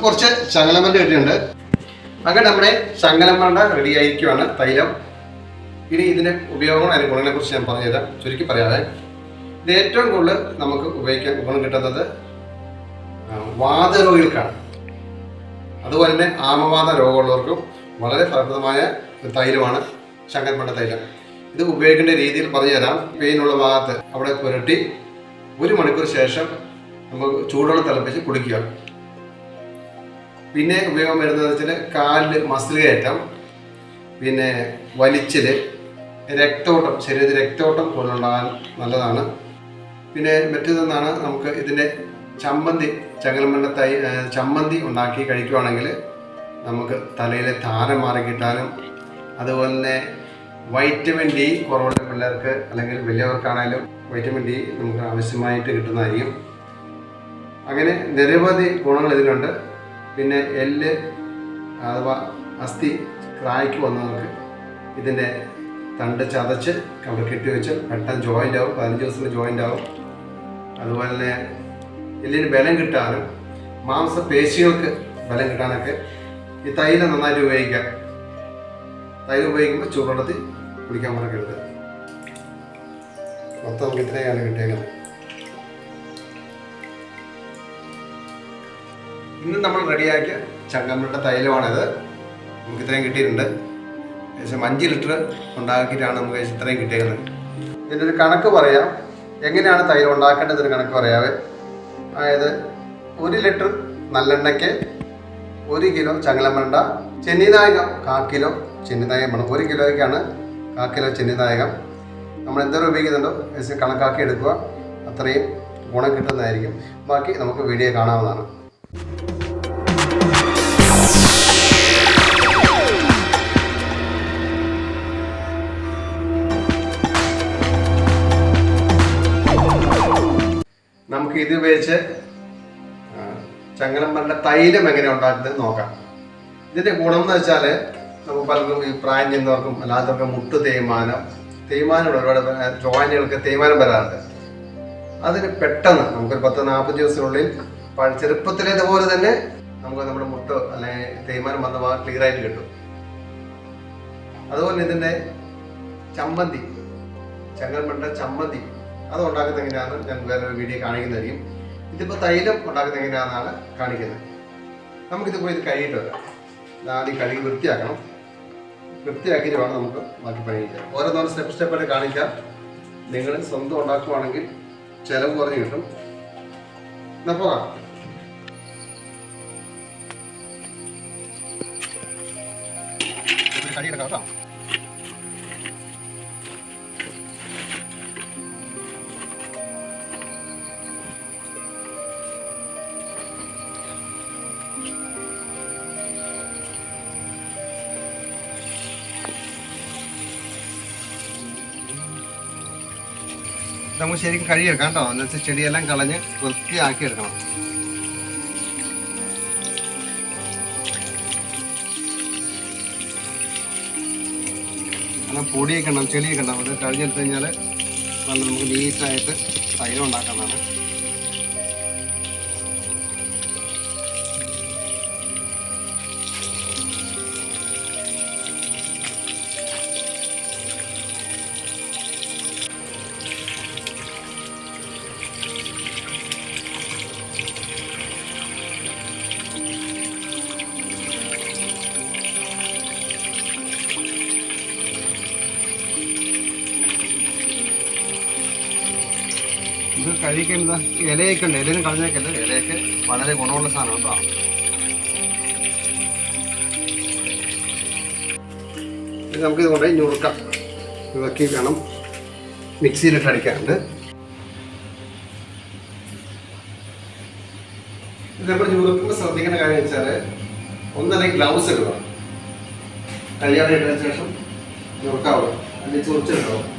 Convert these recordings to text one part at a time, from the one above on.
കുറച്ച് ശകലമണ്ട കിട്ടിയിട്ടുണ്ട്. അങ്ങനെ നമ്മുടെ ശകലമണ്ട റെഡി ആയിരിക്കുവാണ് തൈലം. ഇനി ഇതിൻ്റെ ഉപയോഗം അതിൻ്റെ ഗുണങ്ങളെ കുറിച്ച് ഞാൻ പറഞ്ഞുതരാം. ചുരുക്കി പറയാതെ ഇത് ഏറ്റവും കൂടുതൽ നമുക്ക് ഉപയോഗിക്കാൻ ഗുണം കിട്ടുന്നത് വാതരോഗികൾക്കാണ്. അതുപോലെ തന്നെ ആമവാത രോഗമുള്ളവർക്കും വളരെ ഫലപ്രദമായ തൈലമാണ് ശങ്കരമണ്ട തൈലം. ഇത് ഉപയോഗിക്കേണ്ട രീതിയിൽ പറഞ്ഞു തരാം. പെയിനുള്ള ഭാഗത്ത് അവിടെ പുരട്ടി 1 മണിക്കൂർ ശേഷം നമുക്ക് ചൂടുവെള്ളം തിളപ്പിച്ച് കുടിക്കുക. പിന്നെ ഉപയോഗം വരുന്നത് വെച്ചാൽ കാലിൽ മസിൽ കയറ്റം, പിന്നെ വലിച്ചിൽ, രക്തോട്ടം, ശരീരത്തിൽ രക്തോട്ടം പോലുണ്ടാകാൻ നല്ലതാണ്. പിന്നെ മറ്റേതെന്നാണ് നമുക്ക് ഇതിൻ്റെ ചമ്മന്തി, ശകലമണ്ട ചമ്മന്തി ഉണ്ടാക്കി കഴിക്കുകയാണെങ്കിൽ നമുക്ക് തലയിലെ താരം മാറി കിട്ടാനും, അതുപോലെ തന്നെ വൈറ്റമിൻ ഡി കുറവുള്ള പിള്ളേർക്ക് അല്ലെങ്കിൽ വലിയവർക്കാണെങ്കിലും വൈറ്റമിൻ ഡി നമുക്ക് ആവശ്യമായിട്ട് കിട്ടുന്നതായിരിക്കും. അങ്ങനെ നിരവധി ഗുണങ്ങൾ ഇതിനുണ്ട്. പിന്നെ എല്ല് അഥവാ അസ്ഥി ക്രായ്ക്ക് വന്നവർക്ക് ഇതിൻ്റെ തണ്ട് ചതച്ച് അവിടെ കെട്ടിവെച്ച് പെട്ടെന്ന് ജോയിൻ്റ് ആവും, 15 ദിവസത്തിന് ജോയിൻ്റ് ആവും. അതുപോലെ തന്നെ എല്ലിന് ബലം കിട്ടാനും മാംസപേശികൾക്ക് ബലം കിട്ടാനൊക്കെ ഈ തൈലം നന്നായിട്ട് ഉപയോഗിക്കാം. തൈലം ഉപയോഗിക്കുമ്പോൾ ചൂടുവെള്ളത്തിൽ കുടിക്കാൻ മറക്കരുത്. മൊത്തം നമുക്ക് ഇത്രയാണ് കിട്ടിയേക്കുന്നത്. ഇന്ന് നമ്മൾ റെഡിയാക്കിയ ശങ്കരമണ്ട തൈലമാണിത്. നമുക്ക് ഇത്രയും കിട്ടിയിട്ടുണ്ട്. ഏകദേശം 5 ലിറ്റർ ഉണ്ടാക്കിയിട്ടാണ് നമുക്ക് ഇത്രയും കിട്ടിയേക്കുന്നത്. ഇതിൻ്റെ ഒരു കണക്ക് പറയാം, എങ്ങനെയാണ് തൈലം ഉണ്ടാക്കേണ്ടതൊരു കണക്ക് പറയാവേ. അതായത് 1 ലിറ്റർ നല്ലെണ്ണയ്ക്ക് 1 കിലോ ശകലമണ്ട, ചെന്നിനായകം 1/4 കിലോ ചെന്നിനായകം വേണം. 1 കിലോയ്ക്കാണ് 1/4 കിലോ ചെന്നിനായകം. നമ്മൾ എന്തോരം ഉപയോഗിക്കുന്നുണ്ടോ ഏകദേശം കണക്കാക്കി എടുക്കുക, അത്രയും ഗുണം കിട്ടുന്നതായിരിക്കും. ബാക്കി നമുക്ക് വീഡിയോ കാണാവുന്നതാണ്. നമുക്ക് ഇത് ഉപയോഗിച്ച് ശങ്കരമണ്ട തൈലം എങ്ങനെ ഉണ്ടാക്കുന്നത് നോക്കാം. ഇതിൻ്റെ ഗുണം എന്ന് വെച്ചാൽ നമുക്ക് പലർക്കും ഈ പ്രായം ചെന്നവർക്കും അല്ലാത്തവർക്കും മുട്ട് തേയ്മാനം ഒരുപാട് ജോയിന്റുകൾക്ക് തേയ്മാനം വരാറുണ്ട്. അതിന് പെട്ടെന്ന് നമുക്കൊരു 10-40 ദിവസത്തിനുള്ളിൽ ചെറുപ്പത്തിലേതുപോലെ തന്നെ നമുക്ക് നമ്മുടെ മുട്ട് അല്ലെങ്കിൽ തേയ്മാനം വന്ന ഭാഗം ക്ലിയർ ആയിട്ട് കിട്ടും. അതുപോലെ ഇതിൻ്റെ ചമ്മന്തി, ശങ്കരമണ്ട ചമ്മന്തി അത് ഉണ്ടാക്കുന്നത് എങ്ങനെയാണ് ഞാൻ വേറൊരു വീഡിയോ കാണിക്കുന്നതായിരിക്കും. ഇതിപ്പോൾ തൈലം ഉണ്ടാക്കുന്നത് എങ്ങനെയാണെന്നാണ് കാണിക്കുന്നത്. നമുക്കിത് പോയി ഇത് കഴുകിയിട്ട് വരാം. ആദ്യം കഴുകി വൃത്തിയാക്കണം. വൃത്തിയാക്കിയിട്ട് വേണം നമുക്ക് ബാക്കി പണി ചെയ്യാം. ഓരോന്നോരോ സ്റ്റെപ്പായിട്ട് കാണിക്കാം. നിങ്ങൾ സ്വന്തം ഉണ്ടാക്കുവാണെങ്കിൽ ചിലവ് കുറഞ്ഞ് കിട്ടും. എന്നാൽ പോകാം. കഴുകിയെടുക്കാം കേട്ടോ. നമുക്ക് ശരിക്കും കഴുകിയെടുക്കാം കേട്ടോ. എന്നുവെച്ചാൽ ചെടിയെല്ലാം കളഞ്ഞ് വൃത്തിയാക്കി എടുക്കണം. അങ്ങനെ പൊടിയൊക്കെ ഉണ്ടാവും, ചെടിയൊക്കെ ഉണ്ടാവും. അത് കഴുകിയെടുത്ത് കഴിഞ്ഞാൽ നല്ല നമുക്ക് നീറ്റായിട്ട് തൈലം ഉണ്ടാക്കാവുന്നതാണ്. ഇത് കഴിക്കുന്നത് ഇലയൊക്കെ ഉണ്ട്. ഇലയും കളഞ്ഞേക്കല്ല, ഇലയൊക്കെ വളരെ ഗുണമുള്ള സാധനം കേട്ടോ. ഇത് നമുക്കിത് കൊണ്ടുപോയി ഞുറുക്കാം. ഇതൊക്കെ വേണം മിക്സിയിലിട്ട് അടിക്കാറുണ്ട്. ഇത് നമ്മൾ ഞുറുക്കുമ്പോൾ ശ്രദ്ധിക്കേണ്ട കാര്യം വെച്ചാൽ ഒന്നല്ലെങ്കിൽ ഗ്ലൗസ് ഇടുക, കല്യാണം ഇട്ടതിന് ശേഷം ഞുറുക്കാവുക, അല്ലെങ്കിൽ ചൊറിച്ചിട്ടുണ്ടാവും,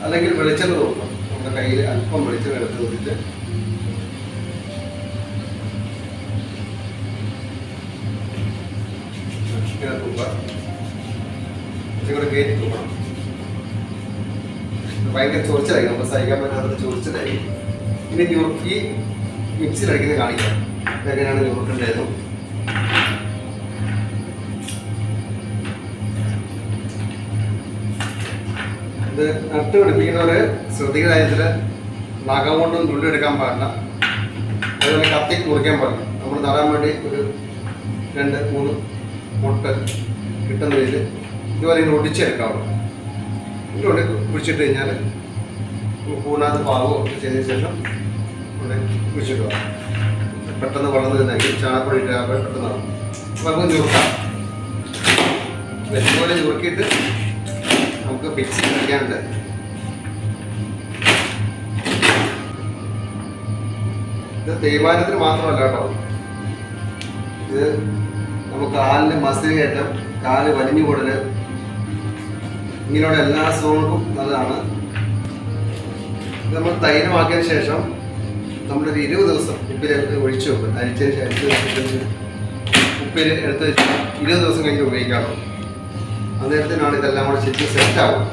അല്ലെങ്കിൽ വെളിച്ചെണ്ണ നോക്കാം. നമ്മുടെ കയ്യിൽ അല്പം വെളിച്ചെണ്ണ എടുത്ത് കൊടുത്തിട്ട് ഇങ്ങനെ തൂക്കുക. കുറച്ചുകൂടെ കയറ്റി തൂക്കണം. ഭയങ്കര ചൊറിച്ചിലായി, നമുക്ക് സഹിക്കാൻ പറ്റാത്ത ചൊറിച്ചിലായി. ഇനി ഞുറുക്കി മിക്സിയിലടിക്കുന്നത് കാണിക്കാം. എങ്ങനെയാണ് ഞുറുക്കേണ്ടതെന്നും. ഇത് നട്ട് പിടിപ്പിക്കുന്നവർ ശ്രദ്ധിക്കുന്ന കാര്യത്തിൽ നഖം കൊണ്ടും തുള്ളി എടുക്കാൻ പാടില്ല, അതുപോലെ കത്തി മുറിക്കാൻ പാടില്ല. നമ്മൾ നടാൻ വേണ്ടി ഒരു 2-3 മുട്ട കിട്ടുന്ന രീതിയിൽ ഇതുപോലെ ഇങ്ങനെ ഒടിച്ചെടുക്കാവുള്ളൂ. ഇതിലൂടെ കുഴിച്ചിട്ട് കഴിഞ്ഞാൽ പൂർണ്ണാത്ത പാവോ ചെയ്തതിന് ശേഷം ഇവിടെ കുഴിച്ചിട്ട് പോകാം. പെട്ടെന്ന് വളർന്നു തന്നെങ്കിൽ ചാണകപ്പൊടി ഇട്ടാൽ പെട്ടെന്ന് നടക്കും. അപ്പോൾ നമുക്ക് ഞുറുക്കാം. ഇതുപോലെ ഞുറുക്കിയിട്ട് നമുക്ക് മിക്സി കഴിക്കാനുണ്ട്. ഇത് തേയ്മാനത്തിന് മാത്രമല്ല കേട്ടോ, ഇത് നമുക്ക് കാലിന് മസിൽ കയറ്റം, കാല് വലിഞ്ഞു കൂടല്, ഇങ്ങനെയുള്ള എല്ലാ അസുഖങ്ങൾക്കും നല്ലതാണ്. ഇത് നമ്മൾ തൈലമാക്കിയതിന് ശേഷം നമ്മളൊരു 20 ദിവസം ഉപ്പിൽ ഒഴിച്ചു വെക്കും. അരിച്ചതിന് ശേഷം ഉപ്പിൽ എടുത്ത് വെച്ച് 20 ദിവസം കഴിഞ്ഞ് ഉപയോഗിക്കാറുള്ളൂ. അന്നേരത്തിനാണ് ഇതെല്ലാം കൂടെ ശരിക്കും സെറ്റാവും.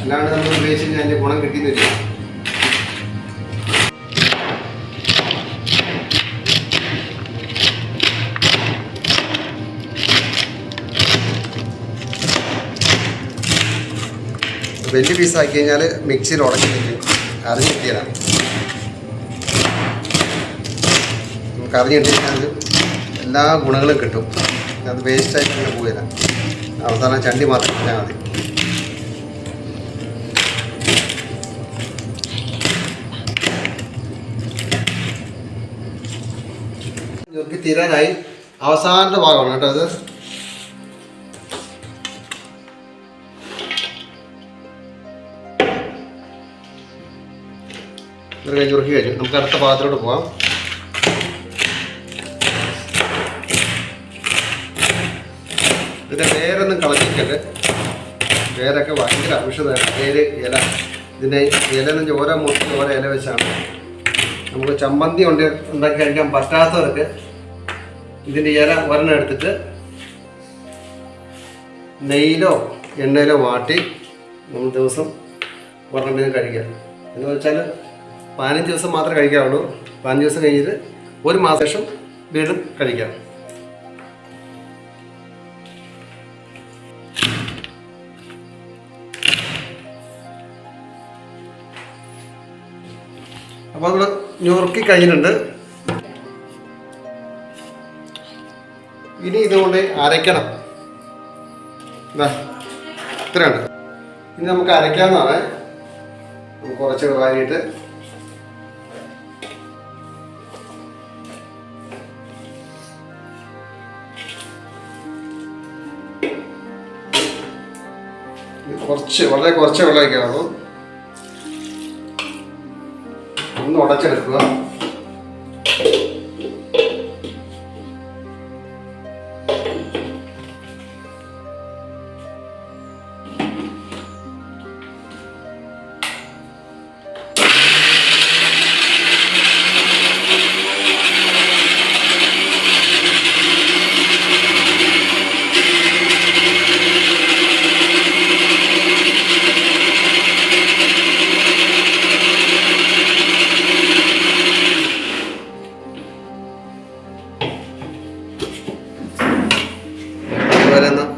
അല്ലാണ്ട് നമ്മൾ ഉപയോഗിച്ച് കഴിഞ്ഞാൽ അതിൻ്റെ ഗുണം കിട്ടിയെന്നില്ല. വലിയ പീസാക്കി കഴിഞ്ഞാൽ മിക്സിയിൽ ഉടച്ചിട്ട് അറിഞ്ഞ് കിട്ടിയതാണ്. നമുക്ക് അറിഞ്ഞ് കിട്ടിക്കഴിഞ്ഞാൽ എല്ലാ ഗുണങ്ങളും കിട്ടും. അത് വേസ്റ്റായിട്ട് ഇങ്ങനെ പോയില്ല. അവസാനം ചണ്ടി മാത്രം ഇട്ടാൽ മതി. ഞുറുക്കി തീരാനായി അവസാനത്തെ ഭാഗമാണ് കേട്ടോ അത്. ഞുറുക്കി കഴിഞ്ഞു. നമുക്ക് അടുത്ത ഭാഗത്തോട്ട് പോകാം. ഇതിൻ്റെ വേരൊന്നും കളഞ്ഞിരിക്കട്ടെ. വേരൊക്കെ ഭയങ്കര ഔഷധമാണ്. വേര്, ഇല. ഇതിൻ്റെ ഇല എന്ന് വെച്ചാൽ ഓരോ മുട്ടിൽ ഓരോ ഇല വെച്ചാണ്. നമുക്ക് ചമ്മന്തി ഉണ്ടാക്കി കഴിക്കാൻ പറ്റാത്തവർക്ക് ഇതിൻ്റെ ഇല ഒരെണ്ണം എടുത്തിട്ട് നെയ്യിലോ എണ്ണയിലോ വാട്ടി നമ്മൾ ദിവസം ഒരെണ്ണം വീതം കഴിക്കാം. എന്ന് വെച്ചാൽ 15 ദിവസം മാത്രമേ കഴിക്കാവുള്ളൂ. 15 ദിവസം കഴിഞ്ഞിട്ട് 1 മാസം ശേഷം വീണ്ടും കഴിക്കാം. അപ്പോൾ നമ്മൾ ഞുറുക്കി കഴിഞ്ഞിട്ടുണ്ട്. ഇനി ഇതുകൊണ്ട് അരയ്ക്കണം. ഇത്രയുണ്ട്. ഇനി നമുക്ക് അരയ്ക്കാവുന്നതാണ്. നമുക്ക് കുറച്ച് വാരിയിട്ട് വളരെ കുറച്ച് വെള്ളം ഒഴിക്കാവുള്ളൂ. ഒന്ന് ഉടച്ചെടുക്കുക.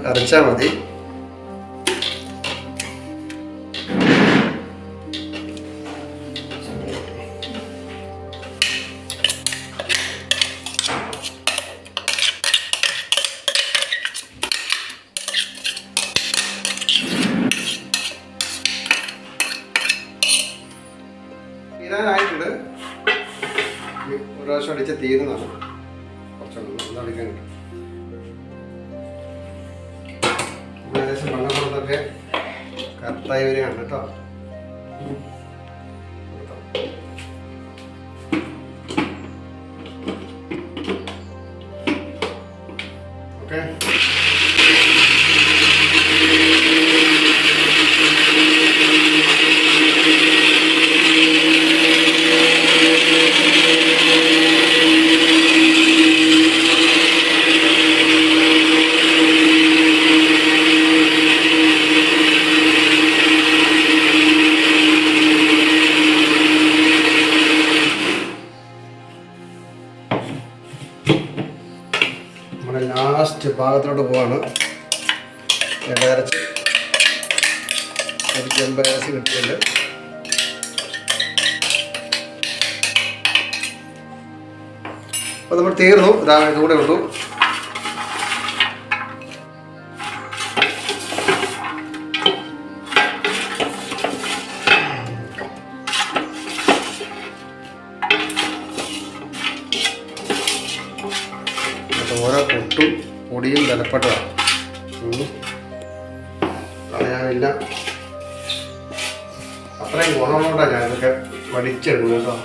അരച്ചാൽ മതി. തീരാനായിട്ടുണ്ട്. ഒരു പ്രാവശ്യം അടിച്ച തീരുന്നതാണ്. കുറച്ചുകൂടെ അടിക്കാൻ കിട്ടും. ഏകദേശം വെള്ളപ്പുറത്തൊക്കെ കറക്റ്റായി വരികയാണ് കേട്ടോ. ഓക്കെ, അങ്ങനെ ലാസ്റ്റ് ഭാഗത്തോട്ട് പോവാണ്. ഇടയരച്ച് ഒരു ചെമ്പരച്ച് കിട്ടിയത്. അപ്പോൾ നമ്മൾ തീർന്നു. ഇതുകൂടെ ഉള്ളൂ. ഓരോ പൊട്ടും പൊടിയും വിലപ്പെട്ടതാണ്. കളയാനില്ല. അത്രയും ഗുണമുള്ളതാണ് ഞാൻ ഇതൊക്കെ വടിച്ചെടുക്കുന്നത് കേട്ടോ.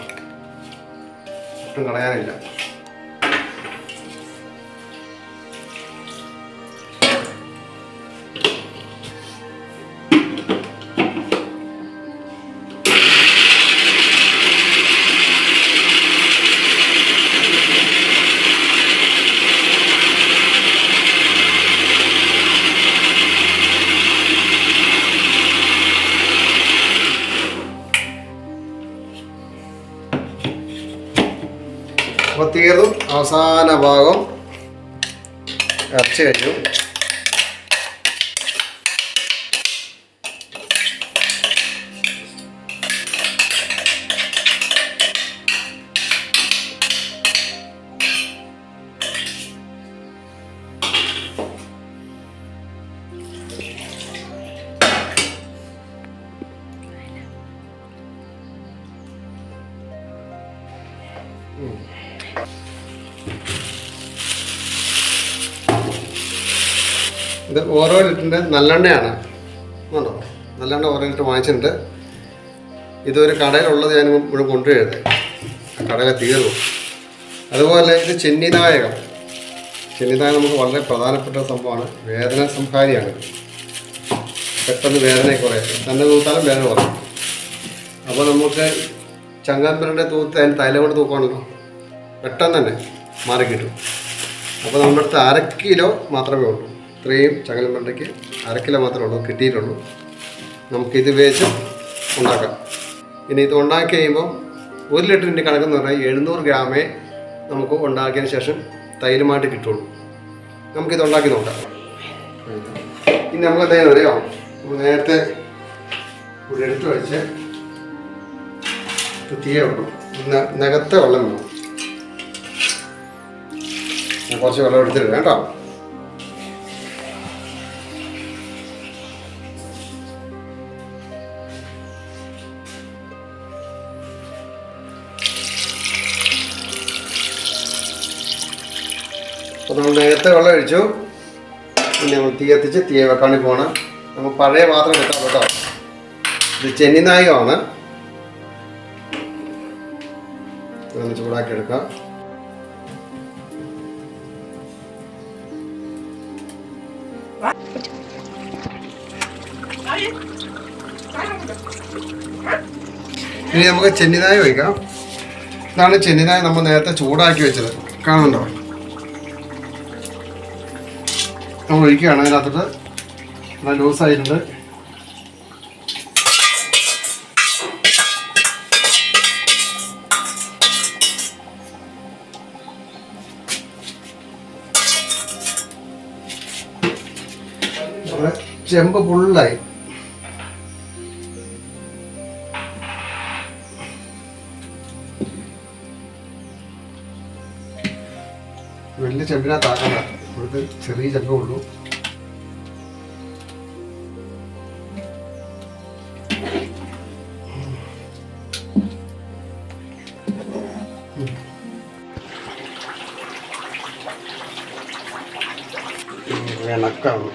ഒട്ടും കളയാനില്ല. അപ്പോൾ തീർന്നു. അവസാന ഭാഗം ഇറച്ചി കഴിഞ്ഞു. ഇത് ഓരോ ലിറ്ററിൻ്റെ നല്ലെണ്ണയാണ്. ഉണ്ടോ? നല്ലെണ്ണ ഓരോ ലിറ്റർ വാങ്ങിച്ചിട്ടുണ്ട്. ഇതൊരു കടയിലുള്ളത് ഞാൻ ഇവിടെ കൊണ്ടുവരുന്നത്. ആ കടയിലെ തീർന്നു. അതുപോലെ ഇത് ചെന്നിനായകം. ചെന്നിനായകം നമുക്ക് വളരെ പ്രധാനപ്പെട്ട സംഭവമാണ്. വേദന സംഹാരിയാണ്. പെട്ടെന്ന് വേദന കുറയും. തന്നെ തൂത്താലും വേദന കുറയും. അപ്പോൾ നമുക്ക് ചങ്ങാമ്പരൻ്റെ തൂത്ത് അതിന് തൈലം കൊണ്ട് തൂക്കുകയാണല്ലോ, പെട്ടെന്ന് തന്നെ മാറിക്കിട്ടും. അപ്പോൾ നമ്മുടെ അടുത്ത് 1/2 കിലോ മാത്രമേ ഉള്ളൂ. ഇത്രയും ചങ്ങലമ്പരണ്ടയ്ക്ക് 1/2 കിലോ മാത്രമേ ഉള്ളൂ കിട്ടിയിട്ടുള്ളൂ. നമുക്കിത് ഉപയോഗിച്ച് ഉണ്ടാക്കാം. ഇനി ഇത് ഉണ്ടാക്കി കഴിയുമ്പോൾ 1 ലിറ്ററിൻ്റെ കണക്കെന്ന് പറഞ്ഞാൽ 700 ഗ്രാമേ നമുക്ക് ഉണ്ടാക്കിയതിന് ശേഷം തൈലമായിട്ട് കിട്ടുള്ളൂ. നമുക്കിത് ഉണ്ടാക്കി നോക്കാം. ഇനി നമുക്ക് എന്തായാലും അറിയാം, നേരത്തെ ഇവിടെ എടുത്ത് വെച്ച് തീയേ ഉള്ളൂ. നകത്തെ വെള്ളം വേണം. ഞാൻ കുറച്ച് വെള്ളം എടുത്തിട്ടുണ്ട് കേട്ടോ. അപ്പോൾ നമ്മൾ നേരത്തെ വെള്ളം ഒഴിച്ചു. പിന്നെ നമ്മൾ തീ കത്തിച്ച് തീയെ വെക്കാണ്ടി പോകണം. നമ്മൾ പഴയ പാത്രം കിട്ടാം കേട്ടോ. ഇത് ചെന്നിനായകമാണ്. ഇതൊന്ന് ചൂടാക്കി എടുക്കാം. ഇനി നമുക്ക് ചെന്നിനായ ഒഴിക്കാം. ഇതാണ് ചെന്നിനായ നമ്മൾ നേരത്തെ ചൂടാക്കി വെച്ചത്. കാണുന്നുണ്ടോ? നമ്മൾ ഒഴിക്കുകയാണ്. അതിനകത്തിട്ട് നല്ല ലൂസായിട്ടുണ്ട്. ചെമ്പ് ഫുള്ളായി. വലിയ ചെമ്പിനകത്താക്കണ്ട. ഇവിടുത്തെ ചെറിയ ചെമ്പേ ഉള്ളൂ. ഇണക്കാണ്.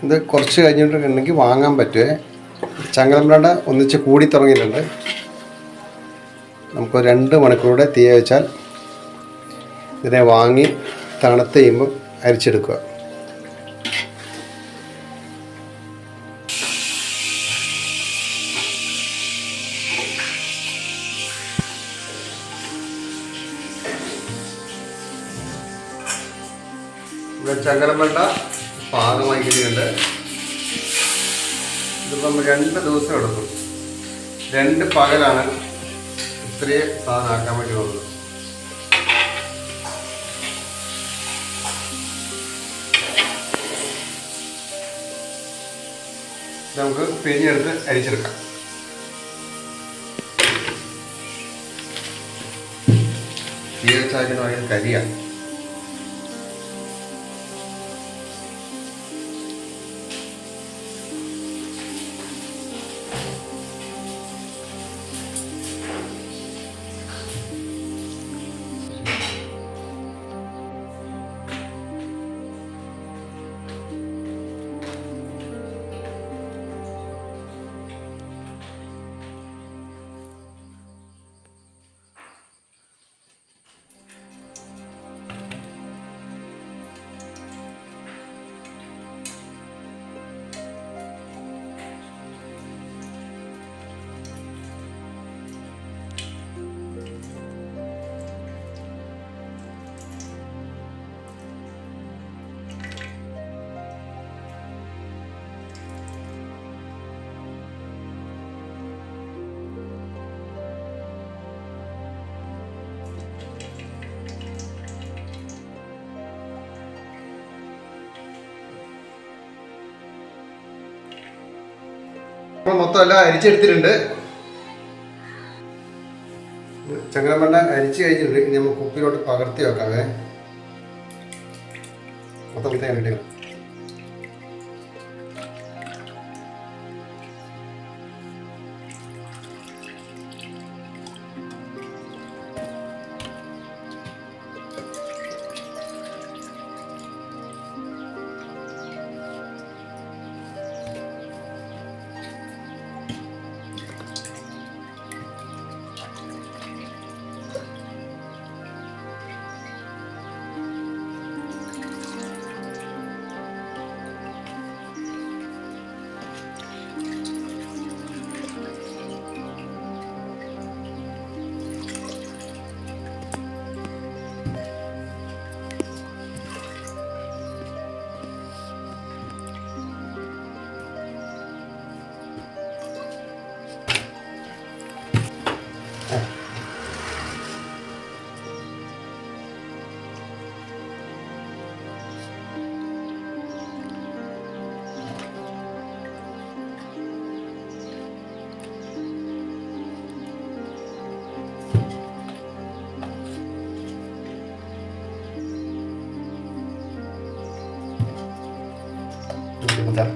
ഇത് കുറച്ച് കഴിഞ്ഞിട്ടുണ്ടെങ്കിൽ വാങ്ങാൻ പറ്റുമേ. ചങ്ങലമ്പ്രാണ്ട ഒന്നിച്ച് കൂടി തുടങ്ങിയിട്ടുണ്ട്. നമുക്ക് 2 മണിക്കൂറുടെ തീ വെച്ചാൽ ഇതിനെ വാങ്ങി തണുത്ത് കഴിയുമ്പോൾ അരിച്ചെടുക്കുക. ഇവിടെ ചങ്ങലമണ്ട പാകമായി കിട്ടിയുണ്ട്. ഇതിപ്പോൾ നമ്മൾ 2 ദിവസം എടുക്കും. 2 പകലാണ് ഇത്രയും സാധനം ആക്കാൻ വേണ്ടി വന്നത്. നമുക്ക് പിഴിഞ്ഞെടുത്ത് അരിച്ചെടുക്കാം. തീർച്ചയായിട്ടും ഭയങ്കര കരിയാണ്. മൊത്തം എല്ലാം അരിച്ചെടുത്തിട്ടുണ്ട്. ചങ്ങലമണ്ട അരിച്ചു കഴിഞ്ഞിട്ടുണ്ട്. ഇനി നമുക്ക് കുപ്പിയിലോട്ട് പകർത്തി വെക്കാവേ. മൊത്തം കണ്ടിട്ട് bentar.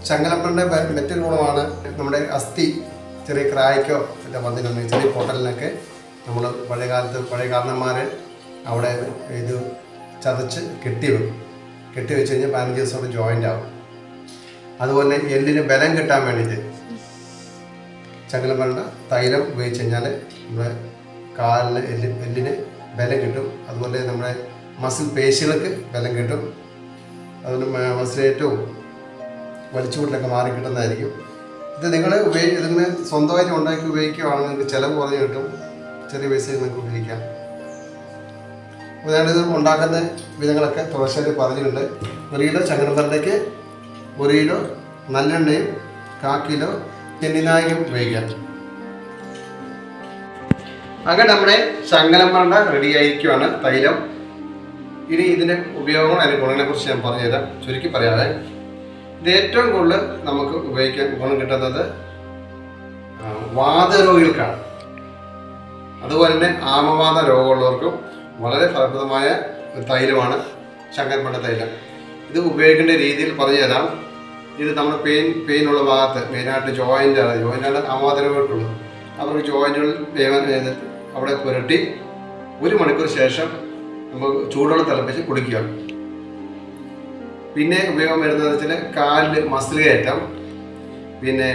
ചങ്ങലപ്പൻ്റെ മറ്റൊരു ഗുണമാണ് നമ്മുടെ അസ്ഥി ചെറിയ ക്രായ്ക്കോ മറ്റേ വന്നിട്ടുണ്ട് ചെറിയ പൊട്ടലിനൊക്കെ നമ്മൾ പഴയ കാരണന്മാർ അവിടെ ഇത് ചതച്ച് കെട്ടി വെച്ച് കഴിഞ്ഞാൽ 15 ദിവസത്തോടെ ജോയിൻ്റ് ആവും. അതുപോലെ എല്ലിന് ബലം കിട്ടാൻ വേണ്ടിയിട്ട് ചങ്ങലപ്പൻ്റെ തൈലം ഉപയോഗിച്ച് കഴിഞ്ഞാൽ നമ്മുടെ കാലിന് എല്ലിന് ബലം കിട്ടും. അതുപോലെ നമ്മുടെ മസിൽ പേശികൾക്ക് ബലം കിട്ടും. അതുപോലെ മസിലേറ്റവും വലിച്ചുകൂട്ടിലൊക്കെ മാറി കിട്ടുന്നതായിരിക്കും. ഇത് നിങ്ങൾ ഇതിങ്ങനെ സ്വന്തമായിട്ട് ഉണ്ടാക്കി ഉപയോഗിക്കുകയാണെങ്കിൽ നിങ്ങൾക്ക് ചിലവ് കുറഞ്ഞ് കിട്ടും. ചെറിയ പൈസ നിങ്ങൾക്ക് ഉപയോഗിക്കാം. അതായത് ഇത് ഉണ്ടാക്കുന്ന വിധങ്ങളൊക്കെ തുളശ്ശേരി പറഞ്ഞിട്ടുണ്ട്. 1 കിലോ ചങ്ങലപ്പരണ്ടയ്ക്ക് 1 കിലോ നല്ലെണ്ണയും 1/4 കിലോ ചെന്നിനായും ഉപയോഗിക്കാം. അങ്ങനെ നമ്മുടെ ചങ്ങലപ്പരണ്ട റെഡി ആയിരിക്കുവാണ് തൈലം. ഇനി ഇതിൻ്റെ ഉപയോഗം അതിൻ്റെ ഗുണങ്ങളെക്കുറിച്ച് ഞാൻ പറഞ്ഞുതരാം. ചുരുക്കി പറയാതെ ഇത് ഏറ്റവും കൂടുതൽ നമുക്ക് ഉപയോഗിക്കാൻ ഗുണം കിട്ടുന്നത് വാതരോഗികൾക്കാണ്. അതുപോലെ തന്നെ ആമവാത രോഗമുള്ളവർക്കും വളരെ ഫലപ്രദമായ ഒരു തൈലമാണ് ചങ്ങലപ്പരണ്ട തൈലം. ഇത് ഉപയോഗിക്കേണ്ട രീതിയിൽ പറഞ്ഞു തരാം. ഇത് നമ്മുടെ പെയിനുള്ള ഭാഗത്ത് മെയിനായിട്ട് ജോയിൻ്റാണ് ആമോദരമായിട്ടുള്ളത്. അവർക്ക് ജോയിൻറ്റുകൾ അവിടെ പുരട്ടി 1 മണിക്കൂർ ശേഷം നമുക്ക് ചൂടുവെള്ളം തിളപ്പിച്ച് കുടിക്കുക. പിന്നെ ഉപയോഗം വരുന്നതെന്ന് വെച്ചാൽ കാലിൽ മസിൽ കയറ്റം, പിന്നെ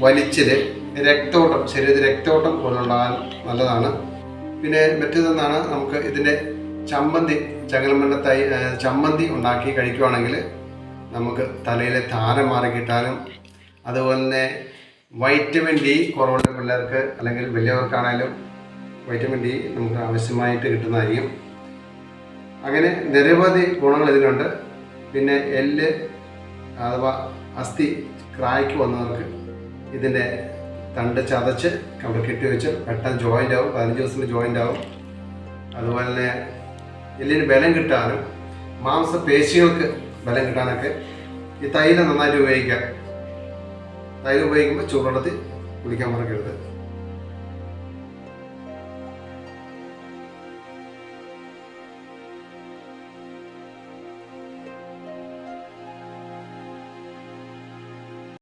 വലിച്ചിൽ, രക്തോട്ടം, ശരീരത്തിൽ രക്തോട്ടം കൊണ്ടുണ്ടാകാൻ നല്ലതാണ്. പിന്നെ മറ്റേതെന്നാണ് നമുക്ക് ഇതിൻ്റെ ചമ്മന്തി ഉണ്ടാക്കി കഴിക്കുകയാണെങ്കിൽ നമുക്ക് തലയിലെ താരം മാറി കിട്ടാനും, അതുപോലെ തന്നെ വൈറ്റമിൻ ഡി കുറവുള്ള പിള്ളേർക്ക് അല്ലെങ്കിൽ വലിയവർക്കാണെങ്കിലും വൈറ്റമിൻ ഡി നമുക്ക് ആവശ്യമായിട്ട് കിട്ടുന്നതായിരിക്കും. അങ്ങനെ നിരവധി ഗുണങ്ങൾ ഇതിനുണ്ട്. പിന്നെ എല്ല് അഥവാ അസ്ഥി ക്രായ്ക്ക് വന്നവർക്ക് ഇതിൻ്റെ തണ്ട് ചതച്ച് അവിടെ കെട്ടിവെച്ച് പെട്ടെന്ന് ജോയിൻ്റ് ആവും, 15 ദിവസത്തിൽ ജോയിൻ്റ് ആവും. അതുപോലെ തന്നെ എല്ലിന് ബലം കിട്ടാനും മാംസപേശികൾക്ക് ബലം കിട്ടാനൊക്കെ ഈ തൈലം നന്നായിട്ട് ഉപയോഗിക്കാം. തൈലം ഉപയോഗിക്കുമ്പോൾ ചൂടുവെള്ളത്തിൽ കുടിക്കാൻ മറക്കരുത്.